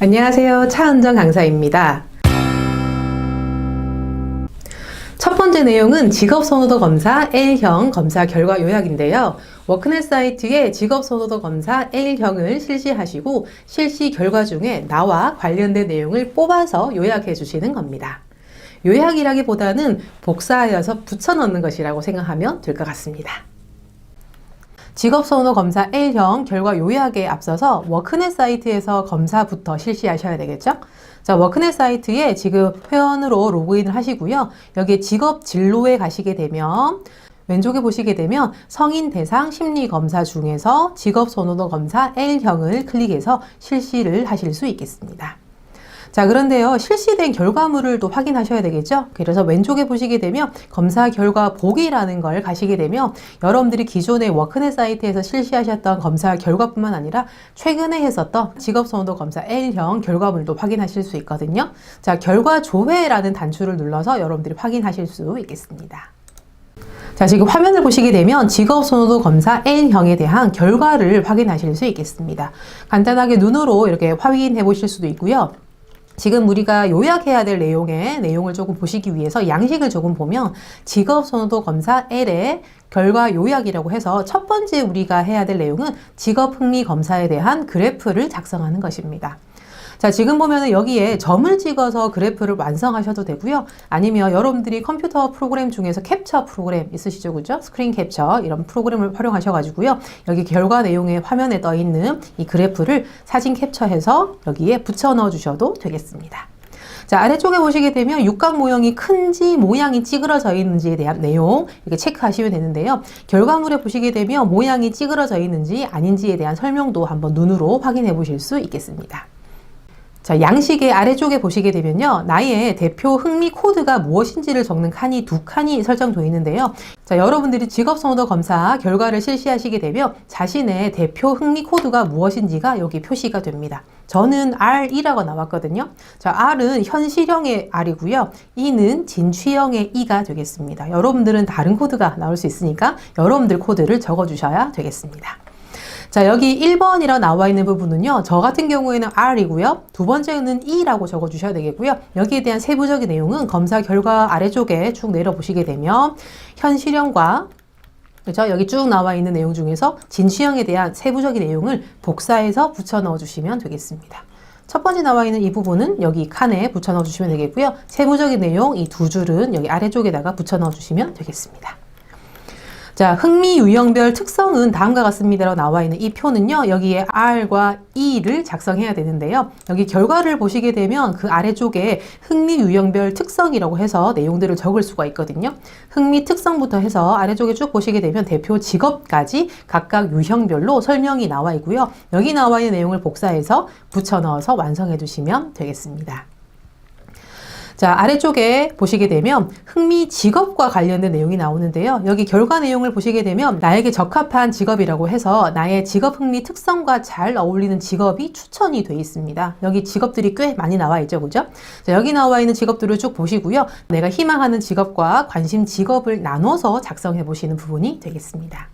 안녕하세요. 차은정 강사입니다. 첫 번째 내용은 직업선호도 검사 L형 검사 결과 요약인데요. 워크넷 사이트에 직업선호도 검사 L형을 실시하시고 실시 결과 중에 나와 관련된 내용을 뽑아서 요약해 주시는 겁니다. 요약이라기보다는 복사하여서 붙여넣는 것이라고 생각하면 될 것 같습니다. 직업선호도 검사 L형 결과 요약에 앞서서 워크넷 사이트에서 검사부터 실시하셔야 되겠죠? 자, 워크넷 사이트에 지금 회원으로 로그인을 하시고요. 여기에 직업 진로에 가시게 되면 왼쪽에 보시게 되면 성인 대상 심리 검사 중에서 직업선호도 검사 L형을 클릭해서 실시를 하실 수 있겠습니다. 자, 그런데요, 실시된 결과물을 또 확인하셔야 되겠죠? 그래서 왼쪽에 보시게 되면 검사 결과 보기라는 걸 가시게 되면 여러분들이 기존의 워크넷 사이트에서 실시하셨던 검사 결과뿐만 아니라 최근에 했었던 직업선호도 검사 L형 결과물도 확인하실 수 있거든요. 자, 결과 조회라는 단추를 눌러서 여러분들이 확인하실 수 있겠습니다. 자, 지금 화면을 보시게 되면 직업선호도 검사 L형에 대한 결과를 확인하실 수 있겠습니다. 간단하게 눈으로 이렇게 확인해 보실 수도 있고요. 지금 우리가 요약해야 될 내용을 조금 보시기 위해서 양식을 조금 보면 직업선호도 검사 L의 결과 요약이라고 해서 첫 번째 우리가 해야 될 내용은 직업흥미검사에 대한 그래프를 작성하는 것입니다. 자, 지금 보면은 여기에 점을 찍어서 그래프를 완성하셔도 되고요. 아니면 여러분들이 컴퓨터 프로그램 중에서 캡처 프로그램 있으시죠? 그죠? 스크린 캡처 이런 프로그램을 활용하셔가지고요. 여기 결과 내용의 화면에 떠 있는 이 그래프를 사진 캡처해서 여기에 붙여 넣어 주셔도 되겠습니다. 자, 아래쪽에 보시게 되면 육각 모형이 큰지 모양이 찌그러져 있는지에 대한 내용 이렇게 체크하시면 되는데요. 결과물에 보시게 되면 모양이 찌그러져 있는지 아닌지에 대한 설명도 한번 눈으로 확인해 보실 수 있겠습니다. 자, 양식의 아래쪽에 보시게 되면요. 나의 대표 흥미 코드가 무엇인지를 적는 칸이 두 칸이 설정되어 있는데요. 자, 여러분들이 직업선호도 검사 결과를 실시하시게 되면 자신의 대표 흥미 코드가 무엇인지가 여기 표시가 됩니다. 저는 R2라고 나왔거든요. 자, R은 현실형의 R이고요. E는 진취형의 E가 되겠습니다. 여러분들은 다른 코드가 나올 수 있으니까 여러분들 코드를 적어주셔야 되겠습니다. 자, 여기 1번이라 나와 있는 부분은요, 저 같은 경우에는 R이고요. 두 번째는 E라고 적어주셔야 되겠고요. 여기에 대한 세부적인 내용은 검사 결과 아래쪽에 쭉 내려보시게 되면 현실형과 그렇죠? 여기 쭉 나와 있는 내용 중에서 진취형에 대한 세부적인 내용을 복사해서 붙여 넣어 주시면 되겠습니다. 첫 번째 나와 있는 이 부분은 여기 칸에 붙여 넣어 주시면 되겠고요. 세부적인 내용 이 두 줄은 여기 아래쪽에다가 붙여 넣어 주시면 되겠습니다. 자, 흥미 유형별 특성은 다음과 같습니다라고 나와 있는 이 표는요, 여기에 R과 E를 작성해야 되는데요. 여기 결과를 보시게 되면 그 아래쪽에 흥미 유형별 특성이라고 해서 내용들을 적을 수가 있거든요. 흥미 특성부터 해서 아래쪽에 쭉 보시게 되면 대표 직업까지 각각 유형별로 설명이 나와 있고요. 여기 나와 있는 내용을 복사해서 붙여 넣어서 완성해 주시면 되겠습니다. 자, 아래쪽에 보시게 되면 흥미 직업과 관련된 내용이 나오는데요. 여기 결과 내용을 보시게 되면 나에게 적합한 직업이라고 해서 나의 직업 흥미 특성과 잘 어울리는 직업이 추천이 되어 있습니다. 여기 직업들이 꽤 많이 나와 있죠, 그죠? 자, 여기 나와 있는 직업들을 쭉 보시고요. 내가 희망하는 직업과 관심 직업을 나눠서 작성해 보시는 부분이 되겠습니다.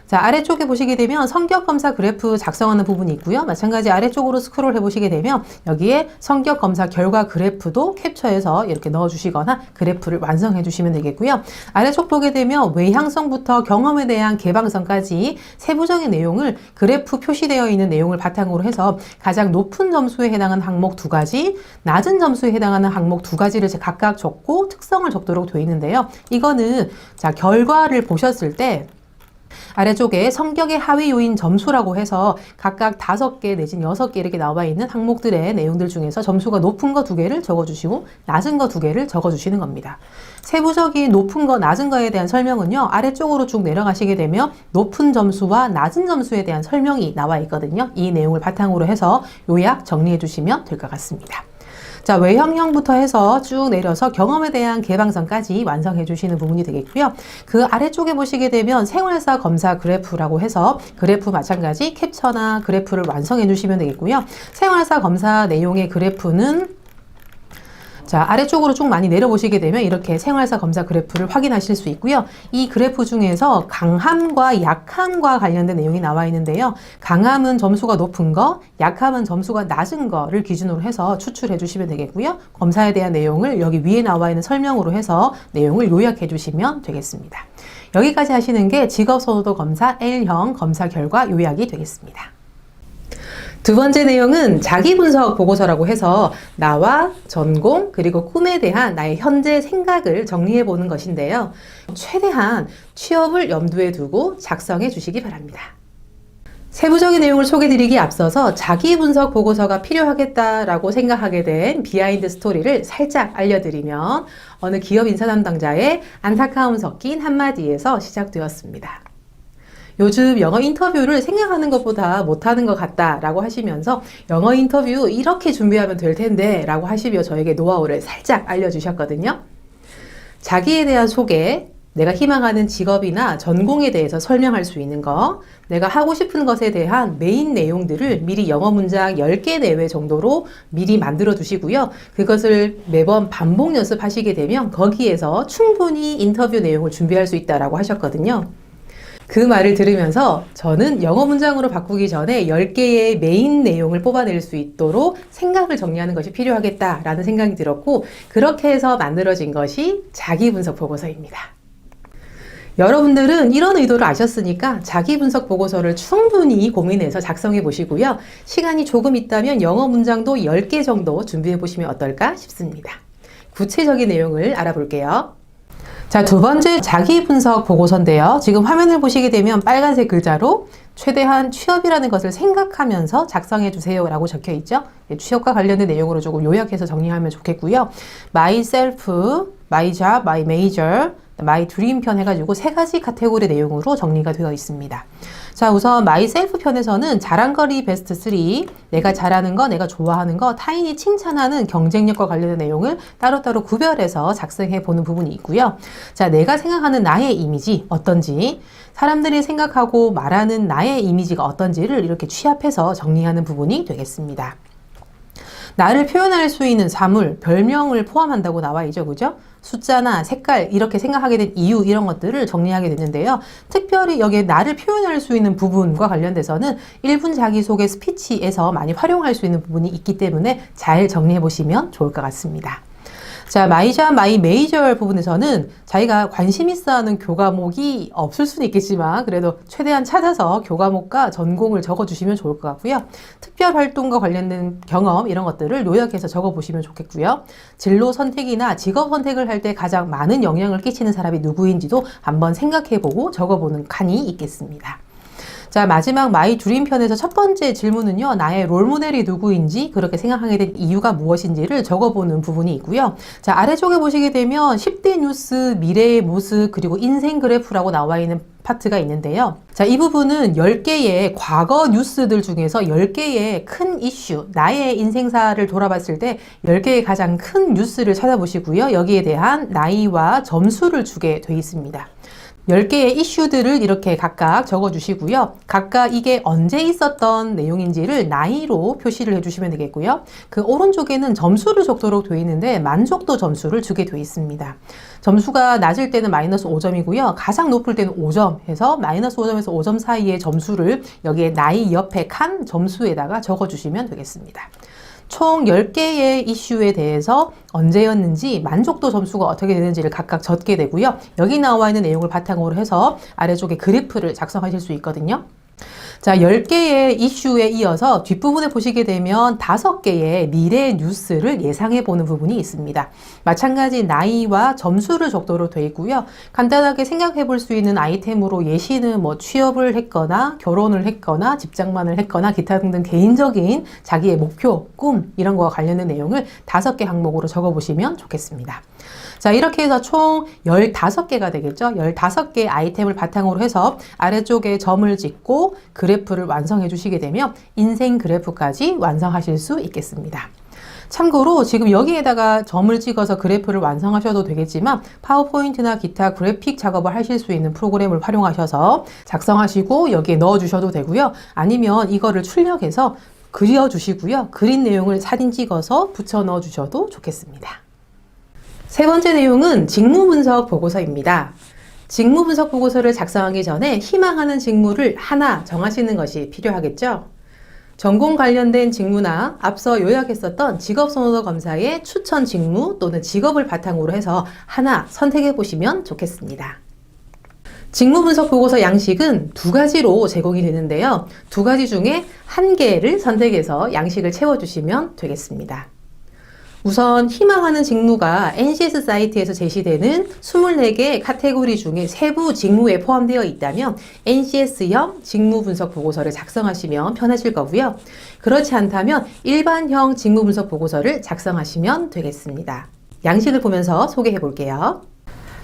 자, 아래쪽에 보시게 되면 성격검사 그래프 작성하는 부분이 있고요. 마찬가지 아래쪽으로 스크롤 해보시게 되면 여기에 성격검사 결과 그래프도 캡처해서 이렇게 넣어주시거나 그래프를 완성해 주시면 되겠고요. 아래쪽 보게 되면 외향성부터 경험에 대한 개방성까지 세부적인 내용을 그래프 표시되어 있는 내용을 바탕으로 해서 가장 높은 점수에 해당하는 항목 두 가지, 낮은 점수에 해당하는 항목 두 가지를 각각 적고 특성을 적도록 되어 있는데요. 이거는 자, 결과를 보셨을 때 아래쪽에 성격의 하위 요인 점수라고 해서 각각 5개 내지는 6개 이렇게 나와 있는 항목들의 내용들 중에서 점수가 높은 거 2개를 적어주시고 낮은 거 2개를 적어주시는 겁니다. 세부적인 높은 거, 낮은 거에 대한 설명은요, 아래쪽으로 쭉 내려가시게 되면 높은 점수와 낮은 점수에 대한 설명이 나와 있거든요. 이 내용을 바탕으로 해서 요약 정리해 주시면 될 것 같습니다. 자, 외형형부터 해서 쭉 내려서 경험에 대한 개방성까지 완성해 주시는 부분이 되겠고요. 그 아래쪽에 보시게 되면 생활사 검사 그래프라고 해서 그래프 마찬가지 캡처나 그래프를 완성해 주시면 되겠고요. 생활사 검사 내용의 그래프는 자, 아래쪽으로 쭉 많이 내려보시게 되면 이렇게 생활사 검사 그래프를 확인하실 수 있고요. 이 그래프 중에서 강함과 약함과 관련된 내용이 나와 있는데요. 강함은 점수가 높은 거, 약함은 점수가 낮은 거를 기준으로 해서 추출해 주시면 되겠고요. 검사에 대한 내용을 여기 위에 나와 있는 설명으로 해서 내용을 요약해 주시면 되겠습니다. 여기까지 하시는 게 직업선호도 검사 L형 검사 결과 요약이 되겠습니다. 두 번째 내용은 자기분석 보고서라고 해서 나와 전공 그리고 꿈에 대한 나의 현재 생각을 정리해 보는 것인데요. 최대한 취업을 염두에 두고 작성해 주시기 바랍니다. 세부적인 내용을 소개드리기 앞서서 자기분석 보고서가 필요하겠다라고 생각하게 된 비하인드 스토리를 살짝 알려드리면 어느 기업 인사 담당자의 안타까움 섞인 한마디에서 시작되었습니다. 요즘 영어 인터뷰를 생각하는 것보다 못하는 것 같다 라고 하시면서 영어 인터뷰 이렇게 준비하면 될 텐데 라고 하시며 저에게 노하우를 살짝 알려주셨거든요. 자기에 대한 소개, 내가 희망하는 직업이나 전공에 대해서 설명할 수 있는 거, 내가 하고 싶은 것에 대한 메인 내용들을 미리 영어 문장 10개 내외 정도로 미리 만들어 두시고요. 그것을 매번 반복 연습하시게 되면 거기에서 충분히 인터뷰 내용을 준비할 수 있다라고 하셨거든요. 그 말을 들으면서 저는 영어 문장으로 바꾸기 전에 10개의 메인 내용을 뽑아낼 수 있도록 생각을 정리하는 것이 필요하겠다라는 생각이 들었고 그렇게 해서 만들어진 것이 자기분석 보고서입니다. 여러분들은 이런 의도를 아셨으니까 자기분석 보고서를 충분히 고민해서 작성해 보시고요. 시간이 조금 있다면 영어 문장도 10개 정도 준비해 보시면 어떨까 싶습니다. 구체적인 내용을 알아볼게요. 자, 두 번째 자기분석 보고서인데요. 지금 화면을 보시게 되면 빨간색 글자로 최대한 취업이라는 것을 생각하면서 작성해 주세요 라고 적혀 있죠. 취업과 관련된 내용으로 조금 요약해서 정리하면 좋겠고요. myself, my job, my major, my dream 편 해가지고 3가지 카테고리 내용으로 정리가 되어 있습니다. 자, 우선 myself 편에서는 자랑거리 베스트 3, 내가 잘하는 거, 내가 좋아하는 거, 타인이 칭찬하는 경쟁력과 관련된 내용을 따로따로 구별해서 작성해 보는 부분이 있고요. 자, 내가 생각하는 나의 이미지 어떤지, 사람들이 생각하고 말하는 나의 이미지가 어떤지를 이렇게 취합해서 정리하는 부분이 되겠습니다. 나를 표현할 수 있는 사물, 별명을 포함한다고 나와 있죠. 그죠? 숫자나 색깔 이렇게 생각하게 된 이유 이런 것들을 정리하게 됐는데요. 특별히 여기에 나를 표현할 수 있는 부분과 관련돼서는 1분 자기소개 스피치에서 많이 활용할 수 있는 부분이 있기 때문에 잘 정리해 보시면 좋을 것 같습니다. 자, my job, my major 부분에서는 자기가 관심 있어 하는 교과목이 없을 수는 있겠지만 그래도 최대한 찾아서 교과목과 전공을 적어주시면 좋을 것 같고요. 특별 활동과 관련된 경험 이런 것들을 요약해서 적어보시면 좋겠고요. 진로 선택이나 직업 선택을 할 때 가장 많은 영향을 끼치는 사람이 누구인지도 한번 생각해보고 적어보는 칸이 있겠습니다. 자, 마지막 마이 드림 편에서 첫 번째 질문은요. 나의 롤모델이 누구인지 그렇게 생각하게 된 이유가 무엇인지를 적어보는 부분이 있고요. 자, 아래쪽에 보시게 되면 10대 뉴스, 미래의 모습, 그리고 인생 그래프라고 나와 있는 파트가 있는데요. 자, 이 부분은 10개의 과거 뉴스들 중에서 10개의 큰 이슈, 나의 인생사를 돌아봤을 때 10개의 가장 큰 뉴스를 찾아보시고요. 여기에 대한 나이와 점수를 주게 돼 있습니다. 10개의 이슈들을 이렇게 각각 적어주시고요. 각각 이게 언제 있었던 내용인지를 나이로 표시를 해주시면 되겠고요. 그 오른쪽에는 점수를 적도록 되어 있는데 만족도 점수를 주게 되어 있습니다. 점수가 낮을 때는 마이너스 5점이고요. 가장 높을 때는 5점 해서 마이너스 5점에서 5점 사이의 점수를 여기에 나이 옆에 칸 점수에다가 적어주시면 되겠습니다. 총 10개의 이슈에 대해서 언제였는지 만족도 점수가 어떻게 되는지를 각각 적게 되고요. 여기 나와 있는 내용을 바탕으로 해서 아래쪽에 그래프를 작성하실 수 있거든요. 자, 10개의 이슈에 이어서 뒷부분에 보시게 되면 5개의 미래 뉴스를 예상해 보는 부분이 있습니다. 마찬가지 나이와 점수를 적도록 되어 있고요. 간단하게 생각해 볼 수 있는 아이템으로 예시는 뭐 취업을 했거나 결혼을 했거나 직장만을 했거나 기타 등등 개인적인 자기의 목표, 꿈 이런 거와 관련된 내용을 5개 항목으로 적어 보시면 좋겠습니다. 자, 이렇게 해서 총 15개가 되겠죠. 15개의 아이템을 바탕으로 해서 아래쪽에 점을 찍고 그래프를 완성해 주시게 되면 인생 그래프까지 완성하실 수 있겠습니다. 참고로 지금 여기에다가 점을 찍어서 그래프를 완성하셔도 되겠지만 파워포인트나 기타 그래픽 작업을 하실 수 있는 프로그램을 활용하셔서 작성하시고 여기에 넣어 주셔도 되고요. 아니면 이거를 출력해서 그려 주시고요. 그린 내용을 사진 찍어서 붙여 넣어 주셔도 좋겠습니다. 세 번째 내용은 직무 분석 보고서입니다. 직무 분석 보고서를 작성하기 전에 희망하는 직무를 하나 정하시는 것이 필요하겠죠. 전공 관련된 직무나 앞서 요약했었던 직업선호도 검사의 추천 직무 또는 직업을 바탕으로 해서 하나 선택해 보시면 좋겠습니다. 직무 분석 보고서 양식은 두 가지로 제공이 되는데요. 두 가지 중에 한 개를 선택해서 양식을 채워주시면 되겠습니다. 우선 희망하는 직무가 NCS 사이트에서 제시되는 24개 카테고리 중에 세부 직무에 포함되어 있다면 NCS형 직무 분석 보고서를 작성하시면 편하실 거고요. 그렇지 않다면 일반형 직무 분석 보고서를 작성하시면 되겠습니다. 양식을 보면서 소개해 볼게요.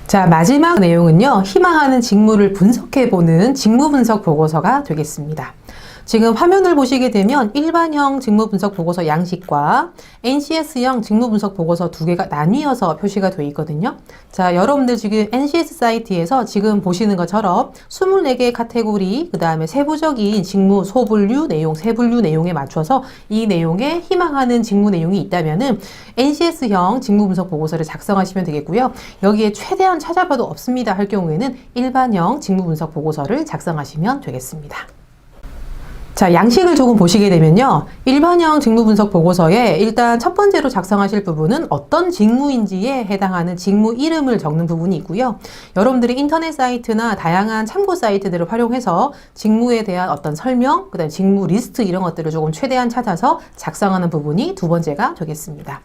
자, 마지막 내용은요. 희망하는 직무를 분석해보는 직무 분석 보고서가 되겠습니다. 지금 화면을 보시게 되면 일반형 직무 분석 보고서 양식과 NCS형 직무 분석 보고서 두 개가 나뉘어서 표시가 되어 있거든요. 자, 여러분들 지금 NCS 사이트에서 지금 보시는 것처럼 24개의 카테고리, 그 다음에 세부적인 직무 소분류 내용, 세분류 내용에 맞춰서 이 내용에 희망하는 직무 내용이 있다면은 NCS형 직무 분석 보고서를 작성하시면 되겠고요. 여기에 최대한 찾아봐도 없습니다 할 경우에는 일반형 직무 분석 보고서를 작성하시면 되겠습니다. 자, 양식을 조금 보시게 되면요. 일반형 직무 분석 보고서에 일단 첫 번째로 작성하실 부분은 어떤 직무인지에 해당하는 직무 이름을 적는 부분이 있고요. 여러분들이 인터넷 사이트나 다양한 참고 사이트들을 활용해서 직무에 대한 어떤 설명, 그다음에 직무 리스트 이런 것들을 조금 최대한 찾아서 작성하는 부분이 두 번째가 되겠습니다.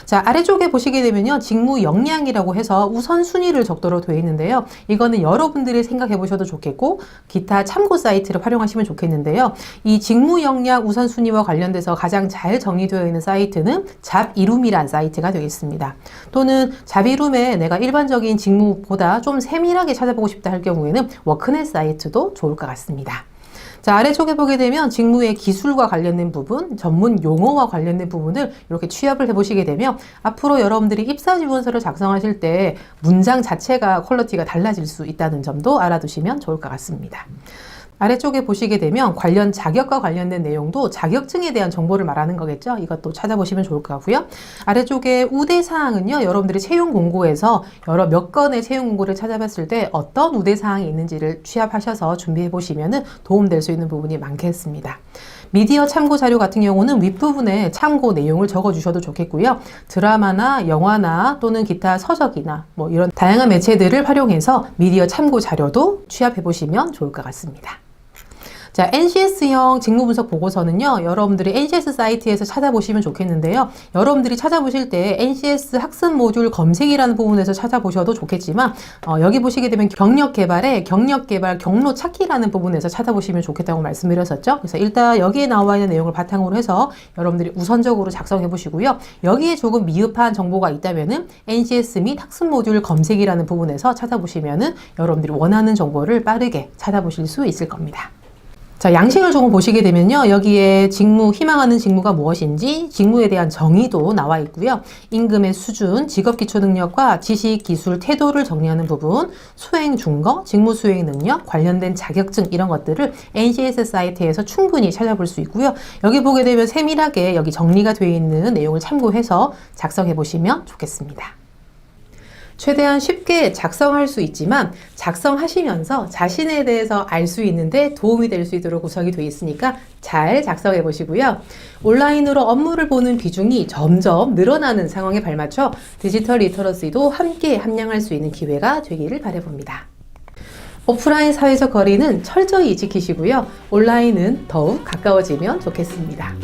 자, 아래쪽에 보시게 되면요. 직무 역량이라고 해서 우선순위를 적도록 되어 있는데요. 이거는 여러분들이 생각해 보셔도 좋겠고 기타 참고 사이트를 활용하시면 좋겠는데요. 이 직무 역량 우선순위와 관련돼서 가장 잘 정리되어 있는 사이트는 잡이룸이란 사이트가 되겠습니다. 또는 잡이룸에 내가 일반적인 직무보다 좀 세밀하게 찾아보고 싶다 할 경우에는 워크넷 사이트도 좋을 것 같습니다. 자, 아래쪽에 보게 되면 직무의 기술과 관련된 부분, 전문 용어와 관련된 부분을 이렇게 취합을 해보시게 되면 앞으로 여러분들이 입사지원서를 작성하실 때 문장 자체가 퀄리티가 달라질 수 있다는 점도 알아두시면 좋을 것 같습니다. 아래쪽에 보시게 되면 관련 자격과 관련된 내용도 자격증에 대한 정보를 말하는 거겠죠. 이것도 찾아보시면 좋을 것 같고요. 아래쪽에 우대사항은요. 여러분들이 채용 공고에서 여러 몇 건의 채용 공고를 찾아봤을 때 어떤 우대사항이 있는지를 취합하셔서 준비해 보시면 도움될 수 있는 부분이 많겠습니다. 미디어 참고 자료 같은 경우는 윗부분에 참고 내용을 적어주셔도 좋겠고요. 드라마나 영화나 또는 기타 서적이나 뭐 이런 다양한 매체들을 활용해서 미디어 참고 자료도 취합해 보시면 좋을 것 같습니다. 자, NCS형 직무분석 보고서는요, 여러분들이 NCS 사이트에서 찾아보시면 좋겠는데요. 여러분들이 찾아보실 때 NCS 학습 모듈 검색이라는 부분에서 찾아보셔도 좋겠지만, 여기 보시게 되면 경력개발에 경력개발 경로 찾기라는 부분에서 찾아보시면 좋겠다고 말씀드렸었죠. 그래서 일단 여기에 나와 있는 내용을 바탕으로 해서 여러분들이 우선적으로 작성해 보시고요. 여기에 조금 미흡한 정보가 있다면은 NCS 및 학습 모듈 검색이라는 부분에서 찾아보시면은 여러분들이 원하는 정보를 빠르게 찾아보실 수 있을 겁니다. 자, 양식을 조금 보시게 되면요. 여기에 직무, 희망하는 직무가 무엇인지 직무에 대한 정의도 나와 있고요. 임금의 수준, 직업 기초 능력과 지식, 기술, 태도를 정리하는 부분, 수행 준거, 직무 수행 능력, 관련된 자격증 이런 것들을 NCS 사이트에서 충분히 찾아볼 수 있고요. 여기 보게 되면 세밀하게 여기 정리가 되어 있는 내용을 참고해서 작성해 보시면 좋겠습니다. 최대한 쉽게 작성할 수 있지만 작성하시면서 자신에 대해서 알 수 있는데 도움이 될 수 있도록 구성이 되어 있으니까 잘 작성해 보시고요. 온라인으로 업무를 보는 비중이 점점 늘어나는 상황에 발맞춰 디지털 리터러시도 함께 함양할 수 있는 기회가 되기를 바라봅니다. 오프라인 사회적 거리는 철저히 지키시고요. 온라인은 더욱 가까워지면 좋겠습니다.